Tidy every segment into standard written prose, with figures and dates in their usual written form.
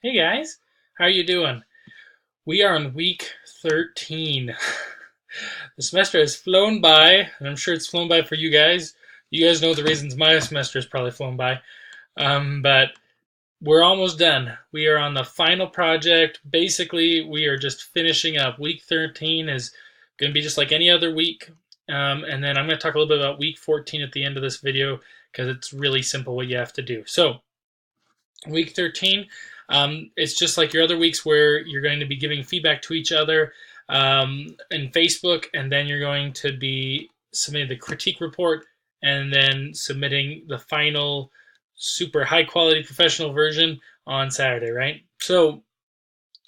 Hey guys, how are you doing? We are on week 13. The semester has flown by, and I'm sure it's flown by for you guys. You guys know the reasons my semester has probably flown by. But we're almost done. We are on the final project. Basically, we are just finishing up. Week 13 is going to be just like any other week. And then I'm going to talk a little bit about week 14 at the end of this video because it's really simple what you have to do. So, week 13, it's just like your other weeks where you're going to be giving feedback to each other in Facebook, and then you're going to be submitting the critique report and then submitting the final super high quality professional version on Saturday, right? So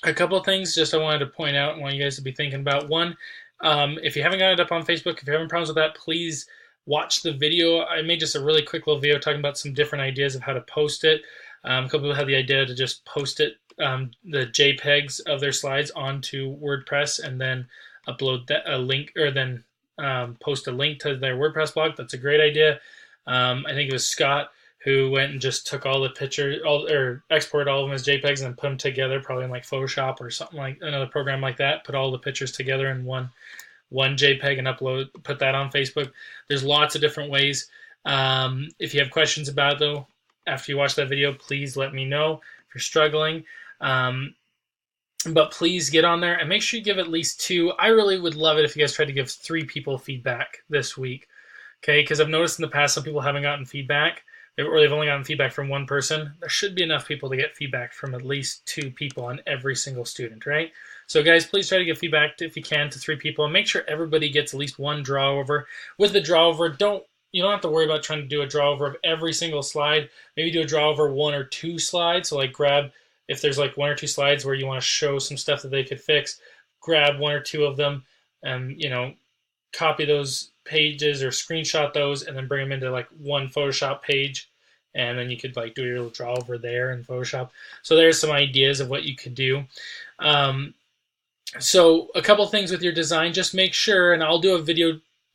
a couple of things just I wanted to point out and want you guys to be thinking about. One, if you haven't got it up on Facebook, if you're having problems with that, please watch the video. I made just a really quick little video talking about some different ideas of how to post it. A couple people had the idea to just post it, the JPEGs of their slides onto WordPress and then upload a link, or then post a link to their WordPress blog. That's a great idea. I think it was Scott who went and just took all the pictures, or exported all of them as JPEGs and then put them together, probably in like Photoshop or something, like another program like that. Put all the pictures together in one JPEG and put that on Facebook. There's lots of different ways. If you have questions about it, though, after you watch that video, please let me know if you're struggling. But please get on there and make sure you give at least 2. I really would love it if you guys tried to give 3 people feedback this week. Okay, because I've noticed in the past some people haven't gotten feedback, or they've only gotten feedback from one person. There should be enough people to get feedback from at least 2 people on every single student, right? So guys, please try to give feedback if you can to 3 people, and make sure everybody gets at least 1 draw over. With the draw over, you don't have to worry about trying to do a draw over of every single slide. Maybe do a draw over 1 or 2 slides. So like grab, if there's like 1 or 2 slides where you want to show some stuff that they could fix, grab 1 or 2 of them and, copy those pages or screenshot those and then bring them into like one Photoshop page. And then you could like do your little draw over there in Photoshop. So there's some ideas of what you could do. So a couple things with your design, just make sure, and I'll do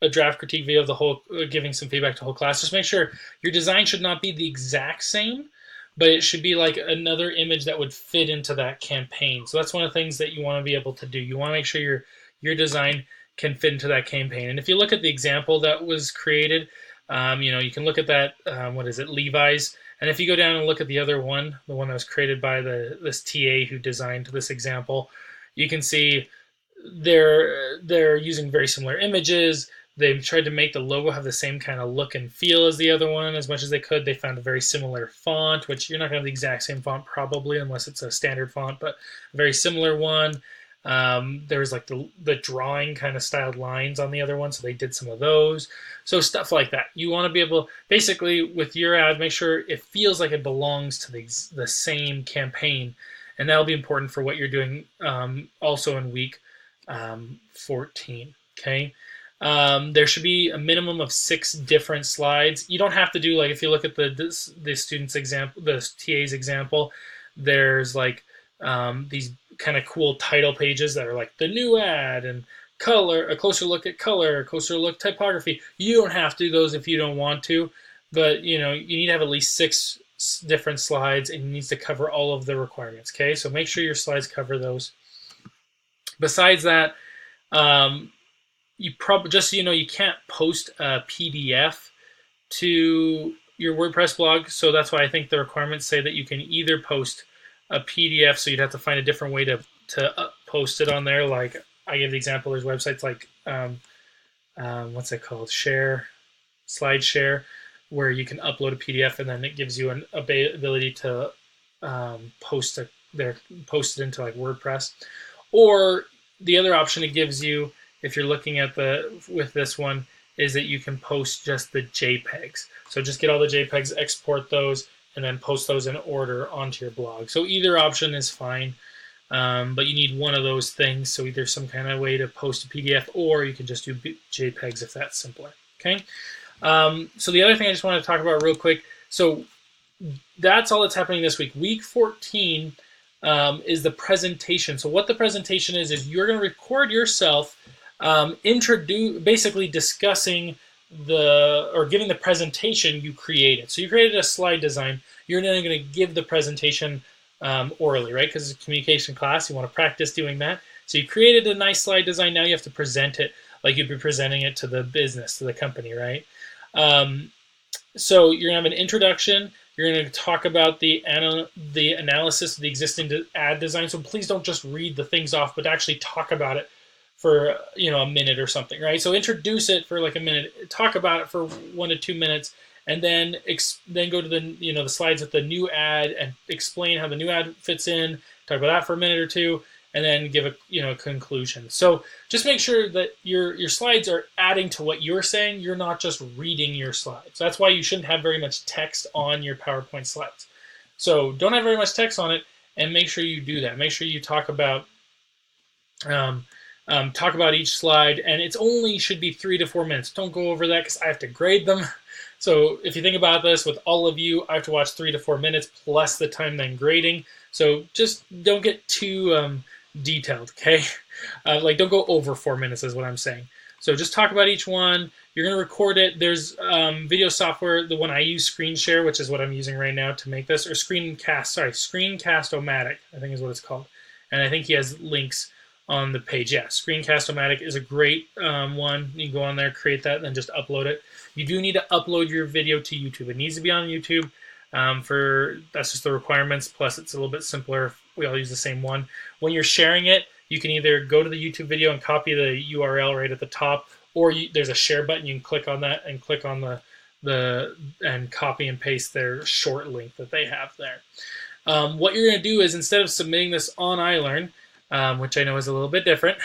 a draft critique video of the whole, giving some feedback to the whole class. Just make sure your design should not be the exact same, but it should be like another image that would fit into that campaign. So that's one of the things that you want to be able to do. You want to make sure your design can fit into that campaign. And if you look at the example that was created, you can look at that, Levi's. And if you go down and look at the other one, the one that was created by this TA who designed this example, you can see they're using very similar images. They've tried to make the logo have the same kind of look and feel as the other one as much as they could. They found a very similar font, which you're not going to have the exact same font probably unless it's a standard font, but a very similar one. There's like the drawing kind of styled lines on the other one, so they did some of those. So stuff like that. You want to be able, basically with your ad, make sure it feels like it belongs to the same campaign, and that'll be important for what you're doing also in week 14. Okay. There should be a minimum of 6 different slides. You don't have to do, like, if you look at the student's example, the TA's example, there's like these kind of cool title pages that are like the new ad and color, a closer look at color, a closer look typography. You don't have to do those if you don't want to, but you need to have at least 6 different slides, and it needs to cover all of the requirements. Okay, so make sure your slides cover those. Besides that, you probably, just so you know, you can't post a PDF to your WordPress blog, so that's why I think the requirements say that you can either post a PDF, so you'd have to find a different way to post it on there. Like I gave the example, there's websites like what's it called, SlideShare, where you can upload a PDF and then it gives you an ability to post it into like WordPress. Or the other option it gives you, if you're looking at with this one, is that you can post just the JPEGs. So just get all the JPEGs, export those, and then post those in order onto your blog. So either option is fine, but you need one of those things. So either some kind of way to post a PDF, or you can just do JPEGs if that's simpler. Okay. So the other thing I just wanted to talk about real quick. So that's all that's happening this week. Week 14 is the presentation. So what the presentation is you're going to record yourself basically discussing or giving the presentation you created. So you created a slide design. You're then going to give the presentation orally, right? Because it's a communication class, you want to practice doing that. So you created a nice slide design. Now you have to present it like you'd be presenting it to the business, to the company, right? So you're gonna have an introduction. You're gonna talk about the analysis of the existing ad design. So please don't just read the things off, but actually talk about it for a minute or something, right? So introduce it for like a minute, talk about it for 1 to 2 minutes, and then go to the the slides with the new ad and explain how the new ad fits in. Talk about that for a minute or two, and then give a conclusion. So just make sure that your slides are adding to what you're saying. You're not just reading your slides. That's why you shouldn't have very much text on your PowerPoint slides. So don't have very much text on it, and make sure you do that. Make sure you talk about each slide, and it's only should be 3 to 4 minutes. Don't go over that because I have to grade them. So if you think about this, with all of you, I have to watch 3 to 4 minutes plus the time then grading. So just don't get too detailed, okay? Like don't go over 4 minutes is what I'm saying. So just talk about each one. You're going to record it. There's video software. The one I use, Screen Share, which is what I'm using right now to make this, or Screencast-O-Matic, I think is what it's called. And I think he has links on the page. Yeah, Screencast-O-Matic is a great one. You can go on there, create that, and then just upload it. You do need to upload your video to YouTube. It needs to be on YouTube. That's just the requirements. Plus, it's a little bit simpler if we all use the same one. When you're sharing it, you can either go to the YouTube video and copy the URL right at the top, or there's a share button. You can click on that and click on and copy and paste their short link that they have there. What you're going to do is, instead of submitting this on iLearn, which I know is a little bit different,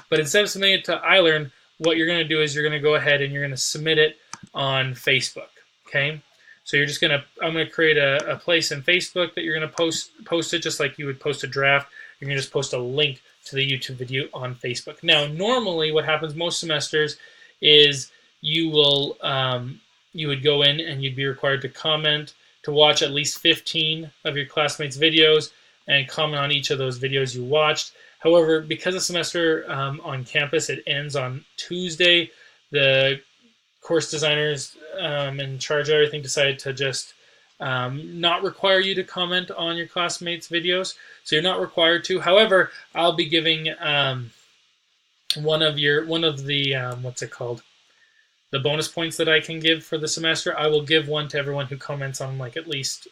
but instead of submitting it to iLearn, what you're going to do is you're going to go ahead and you're going to submit it on Facebook. Okay, so you're just I'm going to create a place in Facebook that you're going to post it just like you would post a draft. You're going to just post a link to the YouTube video on Facebook. Now, normally what happens most semesters is you would go in and you'd be required to comment, to watch at least 15 of your classmates' videos and comment on each of those videos you watched. However, because the semester on campus, it ends on Tuesday, the course designers in charge of everything decided to just not require you to comment on your classmates' videos. So you're not required to. However, I'll be giving one of the what's it called? The bonus points that I can give for the semester. I will give one to everyone who comments on like at least,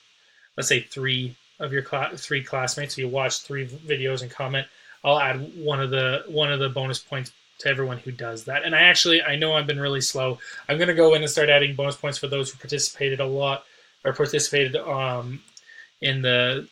let's say, 3 of your 3 classmates. So you watch 3 videos and comment. I'll add one of the bonus points to everyone who does that. And I know I've been really slow. I'm going to go in and start adding bonus points for those who participated a lot, or participated in the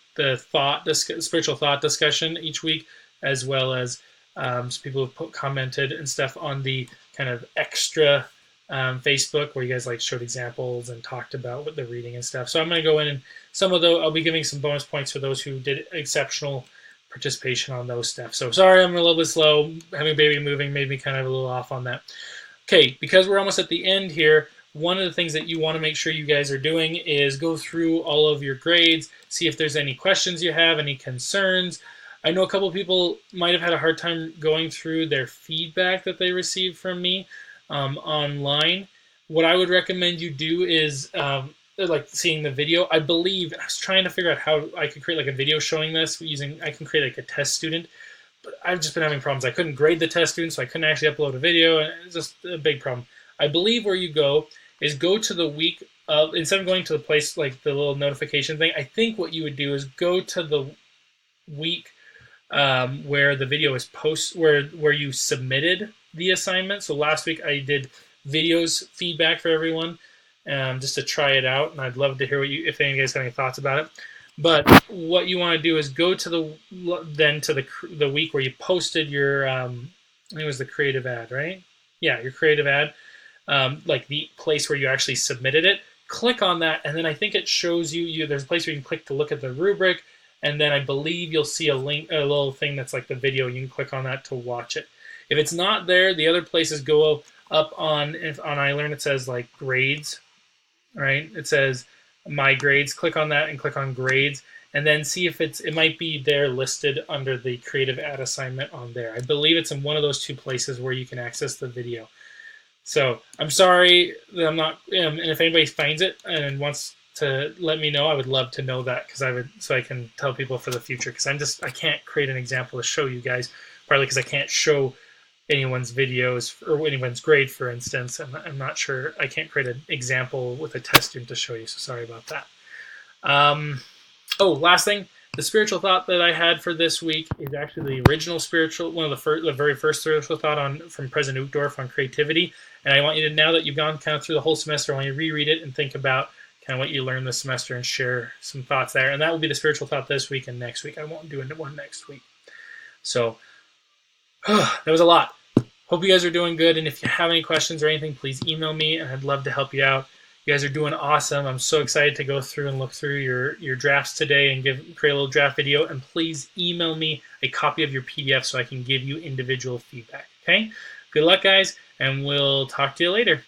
spiritual thought discussion each week, as well as some people who commented and stuff on the kind of extra Facebook, where you guys like showed examples and talked about what they're reading and stuff. So I'm going to go in and I'll be giving some bonus points for those who did exceptional participation on those stuff. So sorry, I'm a little bit slow. Having a baby moving made me kind of a little off on that. Okay, because we're almost at the end here, one of the things that you want to make sure you guys are doing is go through all of your grades, see if there's any questions you have, any concerns. I know a couple of people might have had a hard time going through their feedback that they received from me online. What I would recommend you do is like seeing the video. I believe I was trying to figure out how I could create like a video showing this I can create like a test student, but I've just been having problems. I couldn't grade the test student, so I couldn't actually upload a video, and it's just a big problem. I believe where you go is go to the week of, instead of going to the place like the little notification thing, I think what you would do is go to the week where the video is where you submitted the assignment. So last week I did videos feedback for everyone, just to try it out, and I'd love to hear if any of you guys have any thoughts about it. But what you want to do is go to the week where you posted your I think it was the creative ad, right? Yeah, your creative ad, like the place where you actually submitted it. Click on that, and then I think it shows you there's a place where you can click to look at the rubric, and then I believe you'll see a little thing that's like the video. You can click on that to watch it. If it's not there, the other places go up on iLearn. It says like grades, right? It says my grades. Click on that and click on grades, and then see if it might be there listed under the creative ad assignment on there. I believe it's in one of those 2 places where you can access the video. So I'm sorry that I'm not, and if anybody finds it and wants to let me know, I would love to know that, because so I can tell people for the future, because I can't create an example to show you guys, partly because I can't show anyone's videos or anyone's grade, for instance. I'm not sure, I can't create an example with a test student to show you, so sorry about that. Oh, last thing, the spiritual thought that I had for this week is actually the original spiritual, one of the very first spiritual thought from President Uchtdorf on creativity. And I want you to, now that you've gone kind of through the whole semester, I want you to reread it and think about kind of what you learned this semester and share some thoughts there. And that will be the spiritual thought this week and next week. I won't do one next week. So that was a lot. Hope you guys are doing good. And if you have any questions or anything, please email me, and I'd love to help you out. You guys are doing awesome. I'm so excited to go through and look through your drafts today and create a little draft video. And please email me a copy of your PDF so I can give you individual feedback. Okay? Good luck, guys, and we'll talk to you later.